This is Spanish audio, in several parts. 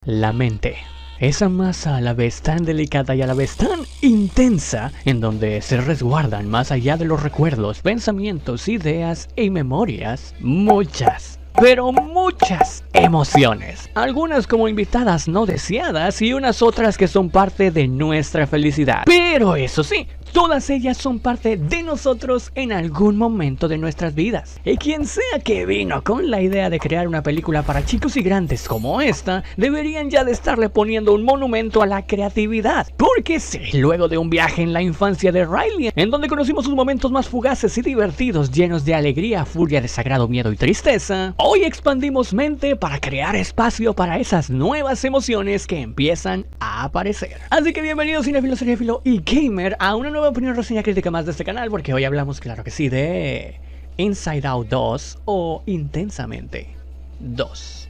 La mente. Esa masa a la vez tan delicada y a la vez tan intensa, en donde se resguardan más allá de los recuerdos, pensamientos, ideas y memorias, muchas, pero muchas emociones. Algunas como invitadas no deseadas y unas otras que son parte de nuestra felicidad. Pero eso sí, todas ellas son parte de nosotros en algún momento de nuestras vidas. Y quien sea que vino con la idea de crear una película para chicos y grandes como esta, deberían ya de estarle poniendo un monumento a la creatividad. Porque sí, luego de un viaje en la infancia de Riley, en donde conocimos sus momentos más fugaces y divertidos, llenos de alegría, furia, desagrado, miedo y tristeza, hoy expandimos mente para crear espacio para esas nuevas emociones que empiezan a aparecer. Así que bienvenidos cinéfilo, cinéfilo y gamer a una nueva opinión, reseña, crítica más de este canal, porque hoy hablamos, claro que sí, de Inside Out 2 o Intensamente 2.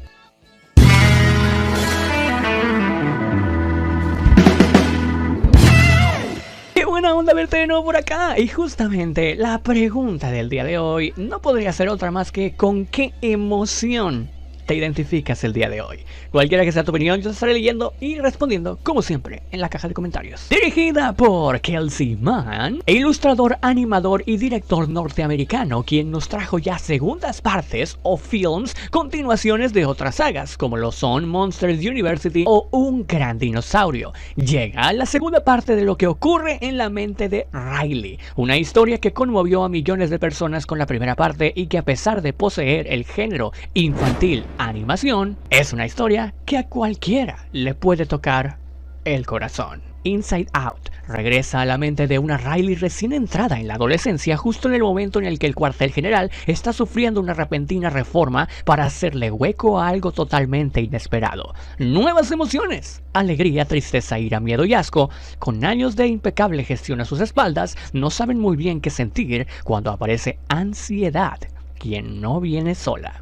¡Qué buena onda verte de nuevo por acá! Y justamente la pregunta del día de hoy no podría ser otra más que ¿con qué emoción te identificas el día de hoy? Cualquiera que sea tu opinión, yo estaré leyendo y respondiendo, como siempre, en la caja de comentarios. Dirigida por Kelsey Mann, ilustrador, animador y director norteamericano, quien nos trajo ya segundas partes o films, continuaciones de otras sagas, como lo son Monsters University o Un Gran Dinosaurio. Llega la segunda parte de lo que ocurre en la mente de Riley, una historia que conmovió a millones de personas con la primera parte y que, a pesar de poseer el género infantil animación, es una historia que a cualquiera le puede tocar el corazón. Inside Out regresa a la mente de una Riley recién entrada en la adolescencia, justo en el momento en el que el cuartel general está sufriendo una repentina reforma para hacerle hueco a algo totalmente inesperado. Nuevas emociones, alegría, tristeza, ira, miedo y asco, con años de impecable gestión a sus espaldas, no saben muy bien qué sentir cuando aparece ansiedad, quien no viene sola.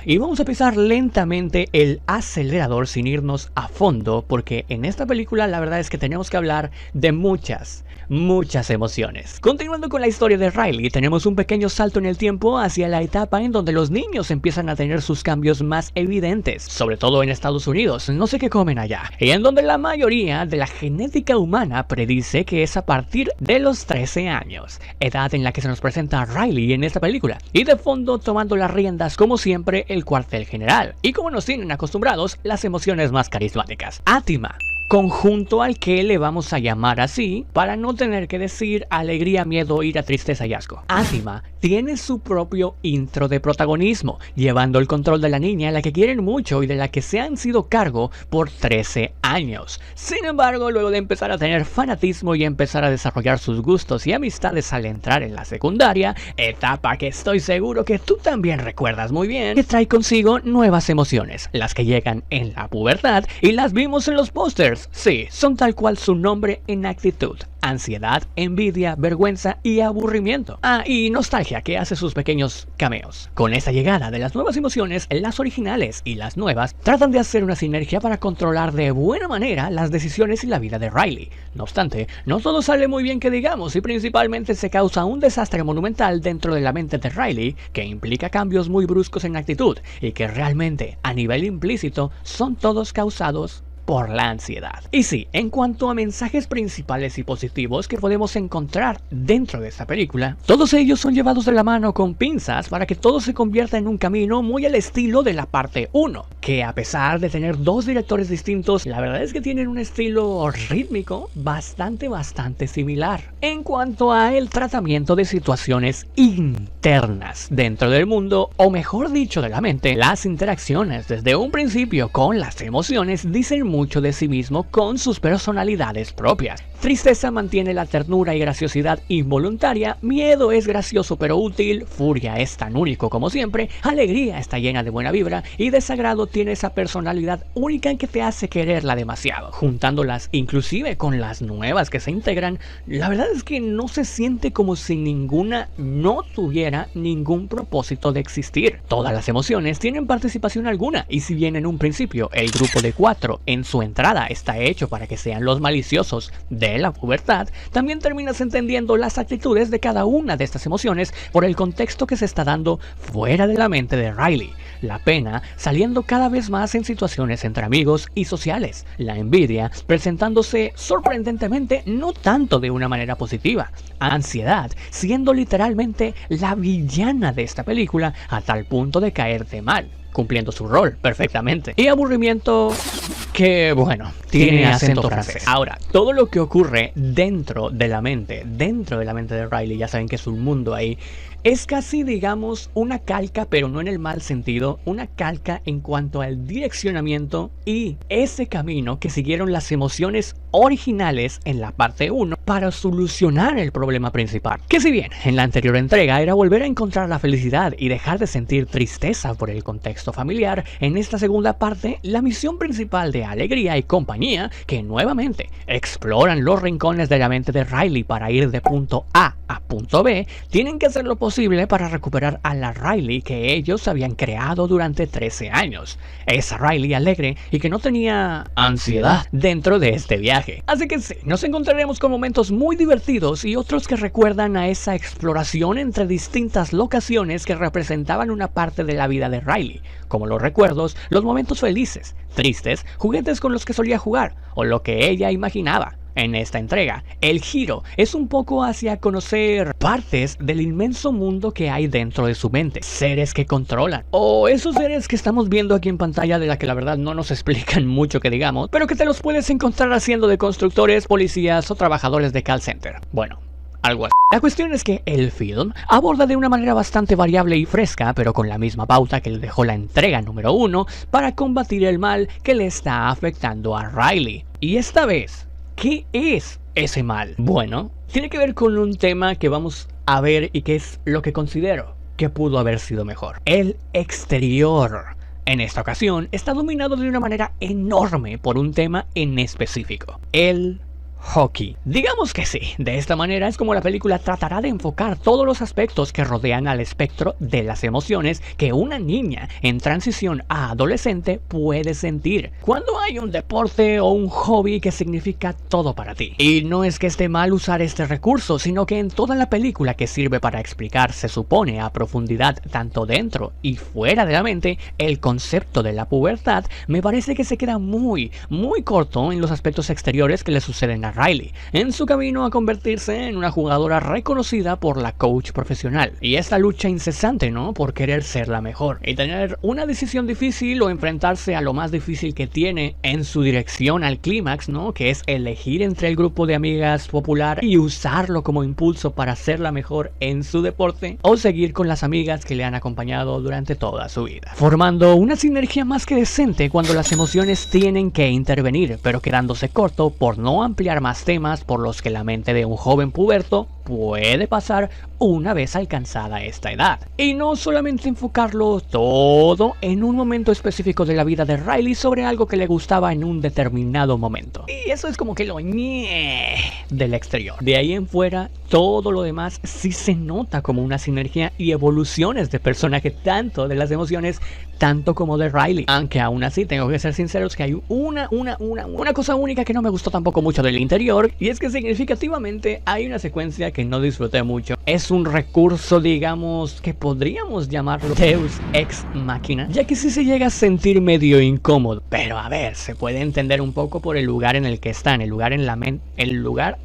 Y vamos a pisar lentamente el acelerador sin irnos a fondo, porque en esta película la verdad es que tenemos que hablar de muchas emociones. Continuando con la historia de Riley, tenemos un pequeño salto en el tiempo hacia la etapa en donde los niños empiezan a tener sus cambios más evidentes, sobre todo en Estados Unidos, no sé qué comen allá, y en donde la mayoría de la genética humana predice que es a partir de los 13 años, edad en la que se nos presenta a Riley en esta película, y de fondo tomando las riendas como siempre el cuartel general, y como nos tienen acostumbrados, las emociones más carismáticas. Atima, conjunto al que le vamos a llamar así para no tener que decir alegría, miedo, ira, tristeza y asco. Atima tiene su propio intro de protagonismo, llevando el control de la niña a la que quieren mucho y de la que se han sido cargo por 13 años. Sin embargo, luego de empezar a tener fanatismo y empezar a desarrollar sus gustos y amistades al entrar en la secundaria, etapa que estoy seguro que tú también recuerdas muy bien, que trae consigo nuevas emociones, las que llegan en la pubertad y las vimos en los pósters. Sí, son tal cual su nombre en actitud: ansiedad, envidia, vergüenza y aburrimiento. Y nostalgia, que hace sus pequeños cameos. Con esa llegada de las nuevas emociones, las originales y las nuevas tratan de hacer una sinergia para controlar de buena manera las decisiones y la vida de Riley. No obstante, no todo sale muy bien que digamos, y principalmente se causa un desastre monumental dentro de la mente de Riley, que implica cambios muy bruscos en actitud y que realmente, a nivel implícito, son todos causados por la ansiedad. Y sí, en cuanto a mensajes principales y positivos que podemos encontrar dentro de esta película, todos ellos son llevados de la mano con pinzas para que todo se convierta en un camino muy al estilo de la parte 1, que a pesar de tener dos directores distintos, la verdad es que tienen un estilo rítmico bastante similar en cuanto a el tratamiento de situaciones internas dentro del mundo, o mejor dicho, de la mente. Las interacciones desde un principio con las emociones dicen mucho de sí mismo con sus personalidades propias. Tristeza mantiene la ternura y graciosidad involuntaria, miedo es gracioso pero útil, furia es tan único como siempre, alegría está llena de buena vibra y desagrado tiene esa personalidad única que te hace quererla demasiado. Juntándolas inclusive con las nuevas que se integran, la verdad es que no se siente como si ninguna no tuviera ningún propósito de existir. Todas las emociones tienen participación alguna, y si bien en un principio el grupo de 4 en su entrada está hecho para que sean los maliciosos de la pubertad, también terminas entendiendo las actitudes de cada una de estas emociones por el contexto que se está dando fuera de la mente de Riley. La pena saliendo cada vez más en situaciones entre amigos y sociales. La envidia presentándose sorprendentemente no tanto de una manera positiva. Ansiedad siendo literalmente la villana de esta película a tal punto de caerte mal, cumpliendo su rol perfectamente. Y aburrimiento que, bueno, tiene acento francés. Ahora, todo lo que ocurre dentro de la mente de Riley, ya saben que es un mundo ahí, es casi, digamos, una calca, pero no en el mal sentido, una calca en cuanto al direccionamiento y ese camino que siguieron las emociones originales en la parte 1 para solucionar el problema principal. Que si bien en la anterior entrega era volver a encontrar la felicidad y dejar de sentir tristeza por el contexto familiar, en esta segunda parte la misión principal de Alegría y compañía, que nuevamente exploran los rincones de la mente de Riley para ir de punto A a punto B, tienen que hacer lo posible para recuperar a la Riley que ellos habían creado durante 13 años. Esa Riley alegre y que no tenía ansiedad dentro de este viaje. Así que sí, nos encontraremos con momentos muy divertidos y otros que recuerdan a esa exploración entre distintas locaciones que representaban una parte de la vida de Riley, como los recuerdos, los momentos felices, tristes, juguetes con los que solía jugar o lo que ella imaginaba. En esta entrega, el giro es un poco hacia conocer partes del inmenso mundo que hay dentro de su mente, seres que controlan, o esos seres que estamos viendo aquí en pantalla de la que la verdad no nos explican mucho que digamos, pero que te los puedes encontrar haciendo de constructores, policías o trabajadores de call center. Bueno, algo así. La cuestión es que el film aborda de una manera bastante variable y fresca, pero con la misma pauta que le dejó la entrega número 1 para combatir el mal que le está afectando a Riley. Y esta vez, ¿qué es ese mal? Bueno, tiene que ver con un tema que vamos a ver y que es lo que considero que pudo haber sido mejor. El exterior. En esta ocasión está dominado de una manera enorme por un tema en específico. El hockey. Digamos que sí, de esta manera es como la película tratará de enfocar todos los aspectos que rodean al espectro de las emociones que una niña en transición a adolescente puede sentir cuando hay un deporte o un hobby que significa todo para ti. Y no es que esté mal usar este recurso, sino que en toda la película que sirve para explicar, se supone a profundidad tanto dentro y fuera de la mente, el concepto de la pubertad, me parece que se queda muy corto en los aspectos exteriores que le suceden a Riley en su camino a convertirse en una jugadora reconocida por la coach profesional, y esta lucha incesante, ¿no?, por querer ser la mejor y tener una decisión difícil o enfrentarse a lo más difícil que tiene en su dirección al clímax, ¿no?, que es elegir entre el grupo de amigas popular y usarlo como impulso para ser la mejor en su deporte, o seguir con las amigas que le han acompañado durante toda su vida, formando una sinergia más que decente cuando las emociones tienen que intervenir, pero quedándose corto por no ampliar más temas por los que la mente de un joven puberto puede pasar una vez alcanzada esta edad. Y no solamente enfocarlo todo en un momento específico de la vida de Riley sobre algo que le gustaba en un determinado momento. Y eso es como que lo ñe del exterior. De ahí en fuera, todo lo demás sí se nota como una sinergia y evoluciones de personaje, tanto de las emociones, tanto como de Riley. Aunque aún así tengo que ser sinceros que hay una cosa única que no me gustó tampoco mucho del interior, y es que significativamente hay una secuencia que no disfruté mucho. Es un recurso, digamos, que podríamos llamarlo Deus Ex Machina, ya que sí se llega a sentir medio incómodo, pero a ver, se puede entender un poco por el lugar en el que están, el lugar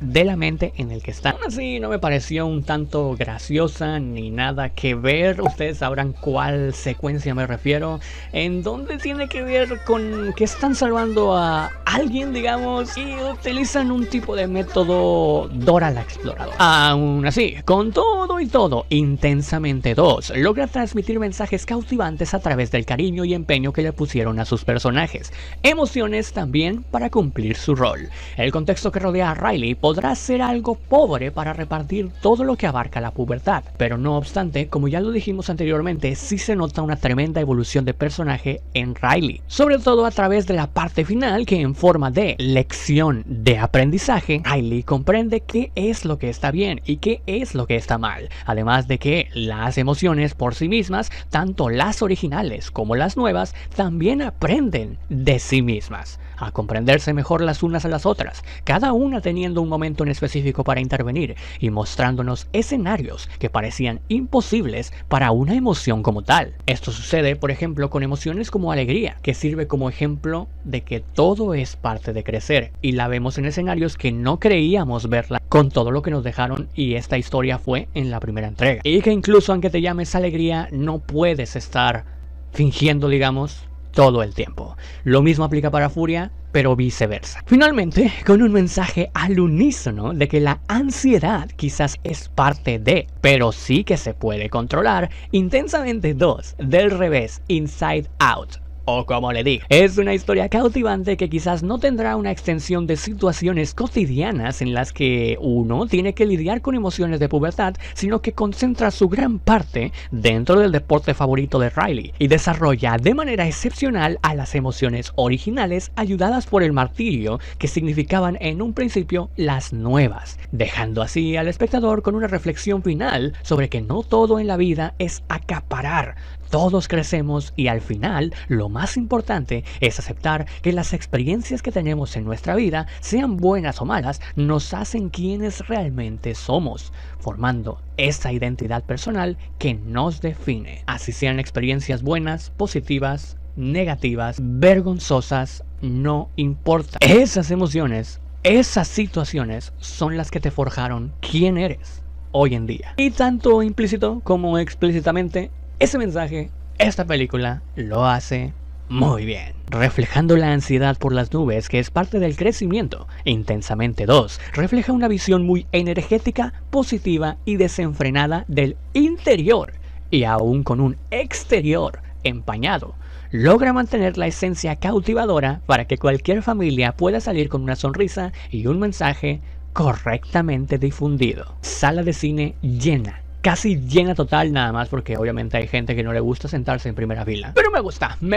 de la mente en el que están. Aún así no me pareció un tanto graciosa ni nada que ver. Ustedes sabrán cuál secuencia me refiero, en donde tiene que ver con que están salvando a alguien, digamos, y utilizan un tipo de método Dora la Exploradora. Aún así, con todo y todo, Intensamente 2 logra transmitir mensajes cautivantes a través del cariño y empeño que le pusieron a sus personajes, emociones también para cumplir su rol. El contexto que rodea a Riley podrá ser algo pobre para repartir todo lo que abarca la pubertad, pero no obstante, como ya lo dijimos anteriormente, sí se nota una tremenda evolución de personaje en Riley, sobre todo a través de la parte final, que en forma de lección de aprendizaje, Riley comprende qué es lo que está bien y qué es lo que está mal, además de que las emociones por sí mismas, tanto las originales como las nuevas, también aprenden de sí mismas. a comprenderse mejor las unas a las otras, cada una teniendo un momento en específico para intervenir y mostrándonos escenarios que parecían imposibles para una emoción como tal. Esto sucede, por ejemplo, con emociones como alegría, que sirve como ejemplo de que todo es parte de crecer y la vemos en escenarios que no creíamos verla con todo lo que nos dejaron, y esta historia fue en la primera entrega. Y que incluso aunque te llames alegría, no puedes estar fingiendo, digamos, todo el tiempo. Lo mismo aplica para Furia, pero viceversa. Finalmente, con un mensaje al unísono de que la ansiedad quizás es parte de, pero sí que se puede controlar, Intensamente 2, del revés, Inside Out, o como le digo, es una historia cautivante que quizás no tendrá una extensión de situaciones cotidianas en las que uno tiene que lidiar con emociones de pubertad, sino que concentra su gran parte dentro del deporte favorito de Riley y desarrolla de manera excepcional a las emociones originales, ayudadas por el martirio que significaban en un principio las nuevas, dejando así al espectador con una reflexión final sobre que no todo en la vida es acaparar. Todos crecemos y al final lo más importante es aceptar que las experiencias que tenemos en nuestra vida, sean buenas o malas, nos hacen quienes realmente somos, formando esa identidad personal que nos define. Así sean experiencias buenas, positivas, negativas, vergonzosas, no importa. Esas emociones, esas situaciones son las que te forjaron quién eres hoy en día. Y tanto implícito como explícitamente, ese mensaje, esta película lo hace muy bien, reflejando la ansiedad por las nubes, que es parte del crecimiento. Intensamente 2 refleja una visión muy energética, positiva y desenfrenada del interior, y aún con un exterior empañado, logra mantener la esencia cautivadora para que cualquier familia pueda salir con una sonrisa y un mensaje correctamente difundido. Sala de cine llena. Casi llena total, nada más porque obviamente hay gente que no le gusta sentarse en primera fila. Pero me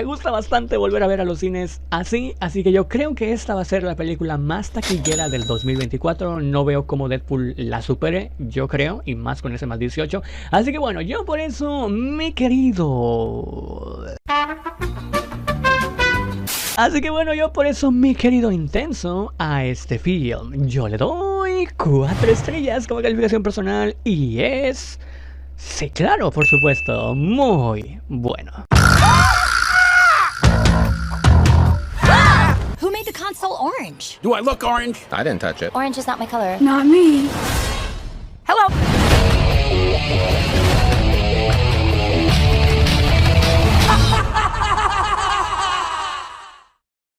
gusta bastante volver a ver a los cines así que yo creo que esta va a ser la película más taquillera del 2024. No veo cómo Deadpool la supere, yo creo, y más con ese más 18. Así que bueno, yo por eso, mi querido Intenso, a este film yo le doy 4 estrellas como calificación personal, y es... sí, claro, por supuesto, muy bueno. Who made the console orange? Do I look orange? I didn't touch it. Orange is not my color. Not me. Hello.